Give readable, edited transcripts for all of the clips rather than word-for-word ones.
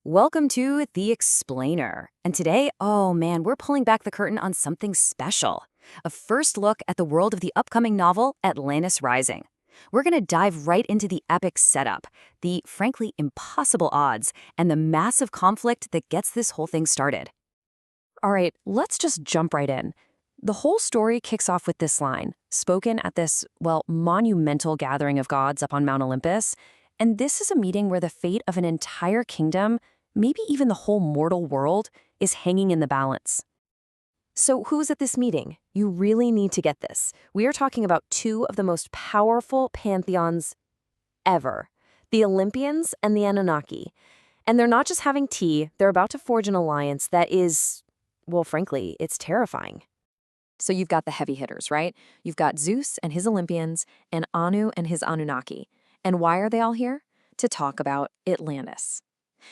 Welcome to The Explainer. And today, oh man, we're pulling back the curtain on something special. A first look at the world of the upcoming novel, Atlantis Rising. We're going to dive right into the epic setup, the frankly impossible odds, and the massive conflict that gets this whole thing started. All right, let's just jump right in. The whole story kicks off with this line, spoken at this, well, monumental gathering of gods up on Mount Olympus. And this is a meeting where the fate of an entire kingdom, maybe even the whole mortal world, is hanging in the balance. So who's at this meeting? You really need to get this. We are talking about two of the most powerful pantheons ever, the Olympians and the Anunnaki. And they're not just having tea, they're about to forge an alliance that is, well, frankly, it's terrifying. So you've got the heavy hitters, right? You've got Zeus and his Olympians and Anu and his Anunnaki. And why are they all here? To talk about Atlantis.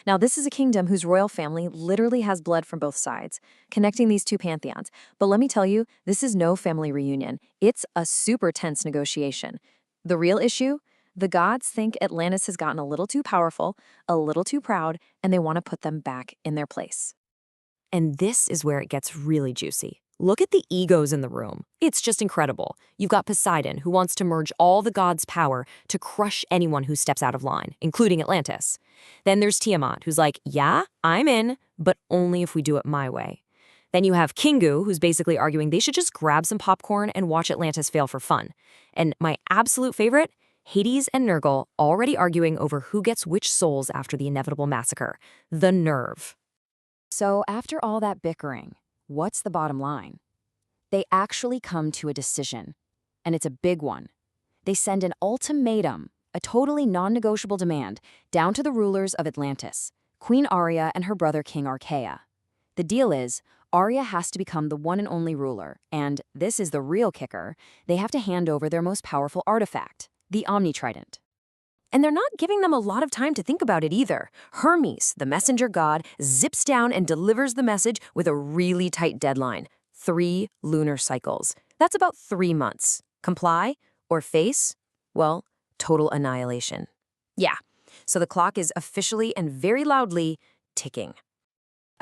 Now, this is a kingdom whose royal family literally has blood from both sides, connecting these two pantheons. But let me tell you, this is no family reunion. It's a super tense negotiation. The real issue? The gods think Atlantis has gotten a little too powerful, a little too proud, and they want to put them back in their place. And this is where it gets really juicy. Look at the egos in the room. It's just incredible. You've got Poseidon, who wants to merge all the gods' power to crush anyone who steps out of line, including Atlantis. Then there's Tiamat, who's like, yeah, I'm in, but only if we do it my way. Then you have Kingu, who's basically arguing they should just grab some popcorn and watch Atlantis fail for fun. And my absolute favorite, Hades and Nergal already arguing over who gets which souls after the inevitable massacre. The nerve. So after all that bickering, what's the bottom line? They actually come to a decision, and it's a big one. They send an ultimatum, a totally non-negotiable demand, down to the rulers of Atlantis, Queen Arya and her brother King Archaea. The deal is, Arya has to become the one and only ruler, and this is the real kicker, they have to hand over their most powerful artifact, the Omnitrident. And they're not giving them a lot of time to think about it either. Hermes, the messenger god, zips down and delivers the message with a really tight deadline. 3 lunar cycles. That's about 3 months. Comply or face? Well, total annihilation. Yeah, so the clock is officially and very loudly ticking.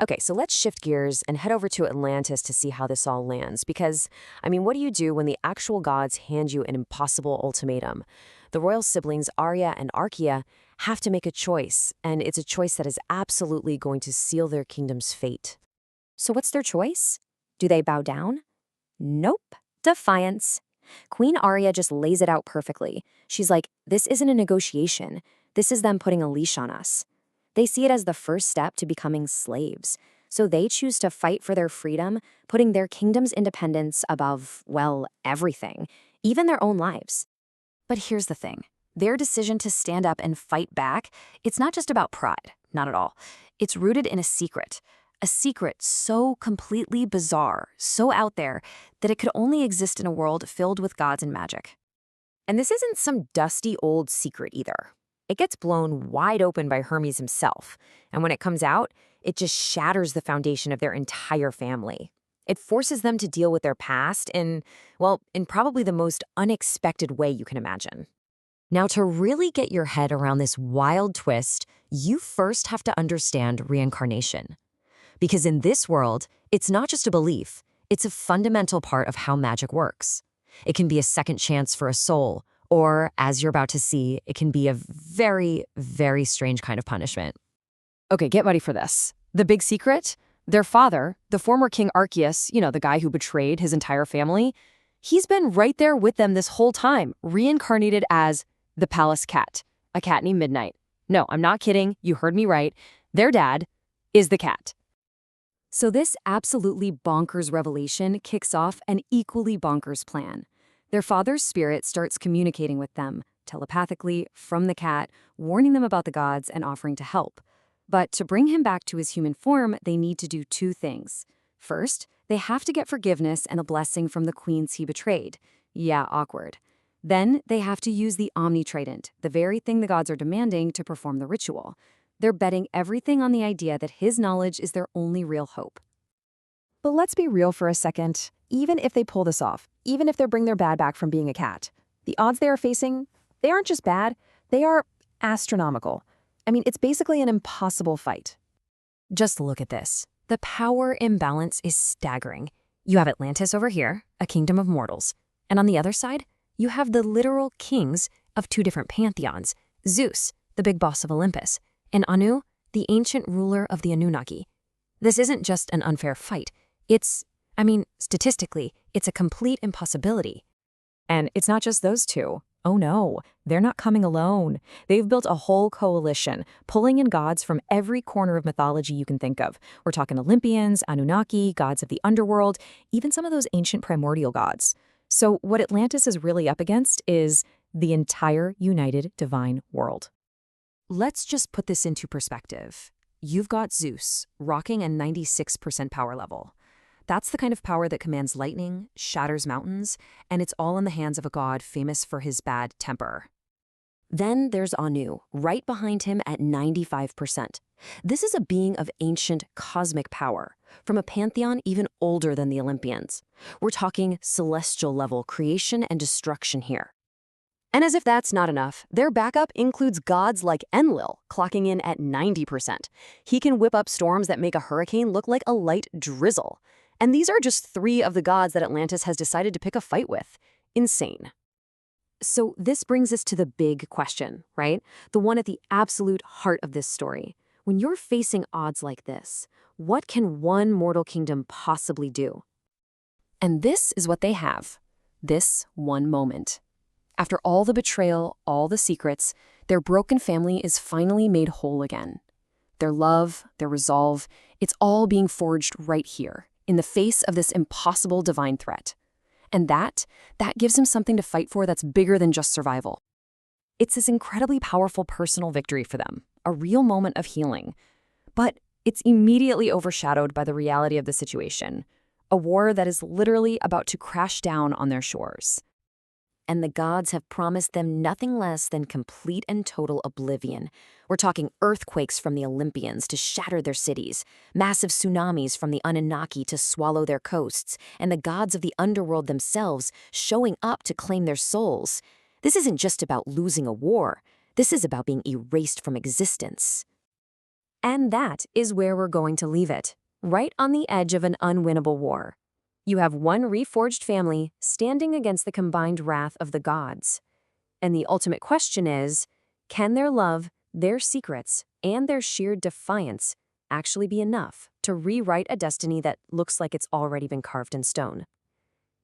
Okay, so let's shift gears and head over to Atlantis to see how this all lands. Because, what do you do when the actual gods hand you an impossible ultimatum? The royal siblings Arya and Archaea have to make a choice, and it's a choice that is absolutely going to seal their kingdom's fate. So what's their choice? Do they bow down? Nope. Defiance. Queen Arya just lays it out perfectly. She's like, this isn't a negotiation. This is them putting a leash on us. They see it as the first step to becoming slaves. So they choose to fight for their freedom, putting their kingdom's independence above, well, everything, even their own lives. But here's the thing. Their decision to stand up and fight back, it's not just about pride, not at all. It's rooted in a secret so completely bizarre, so out there, that it could only exist in a world filled with gods and magic. And this isn't some dusty old secret either. It gets blown wide open by Hermes himself, and when it comes out, it just shatters the foundation of their entire family. It forces them to deal with their past in probably the most unexpected way you can imagine. Now, to really get your head around this wild twist, you first have to understand reincarnation. Because in this world, it's not just a belief, it's a fundamental part of how magic works. It can be a second chance for a soul, or, as you're about to see, it can be a very, very strange kind of punishment. Okay, get ready for this. The big secret? Their father, the former King Archaeus, the guy who betrayed his entire family, he's been right there with them this whole time, reincarnated as the palace cat, a cat named Midnight. No, I'm not kidding. You heard me right. Their dad is the cat. So this absolutely bonkers revelation kicks off an equally bonkers plan. Their father's spirit starts communicating with them, telepathically, from the cat, warning them about the gods and offering to help. But to bring him back to his human form, they need to do 2 things. First, they have to get forgiveness and a blessing from the queens he betrayed. Yeah, awkward. Then they have to use the Omnitrident, the very thing the gods are demanding to perform the ritual. They're betting everything on the idea that his knowledge is their only real hope. But let's be real for a second. Even if they pull this off, even if they bring their bad back from being a cat, the odds they are facing, they aren't just bad, they are astronomical. It's basically an impossible fight. Just look at this. The power imbalance is staggering. You have Atlantis over here, a kingdom of mortals, and on the other side, you have the literal kings of two different pantheons, Zeus, the big boss of Olympus, and Anu, the ancient ruler of the Anunnaki. This isn't just an unfair fight. Statistically, it's a complete impossibility. And it's not just those two. Oh no, they're not coming alone. They've built a whole coalition, pulling in gods from every corner of mythology you can think of. We're talking Olympians, Anunnaki, gods of the underworld, even some of those ancient primordial gods. So what Atlantis is really up against is the entire united divine world. Let's just put this into perspective. You've got Zeus, rocking a 96% power level. That's the kind of power that commands lightning, shatters mountains, and it's all in the hands of a god famous for his bad temper. Then there's Anu, right behind him at 95%. This is a being of ancient cosmic power, from a pantheon even older than the Olympians. We're talking celestial-level creation and destruction here. And as if that's not enough, their backup includes gods like Enlil, clocking in at 90%. He can whip up storms that make a hurricane look like a light drizzle. And these are just 3 of the gods that Atlantis has decided to pick a fight with. Insane. So this brings us to the big question, right? The one at the absolute heart of this story. When you're facing odds like this, what can one mortal kingdom possibly do? And this is what they have. This one moment. After all the betrayal, all the secrets, their broken family is finally made whole again. Their love, their resolve, it's all being forged right here, in the face of this impossible divine threat. And that gives him something to fight for that's bigger than just survival. It's this incredibly powerful personal victory for them, a real moment of healing. But it's immediately overshadowed by the reality of the situation, a war that is literally about to crash down on their shores. And the gods have promised them nothing less than complete and total oblivion. We're talking earthquakes from the Olympians to shatter their cities, massive tsunamis from the Anunnaki to swallow their coasts, and the gods of the underworld themselves showing up to claim their souls. This isn't just about losing a war. This is about being erased from existence. And that is where we're going to leave it, right on the edge of an unwinnable war. You have one reforged family standing against the combined wrath of the gods. And the ultimate question is, can their love, their secrets, and their sheer defiance actually be enough to rewrite a destiny that looks like it's already been carved in stone?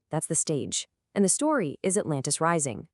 That's the stage. And the story is Atlantis Rising.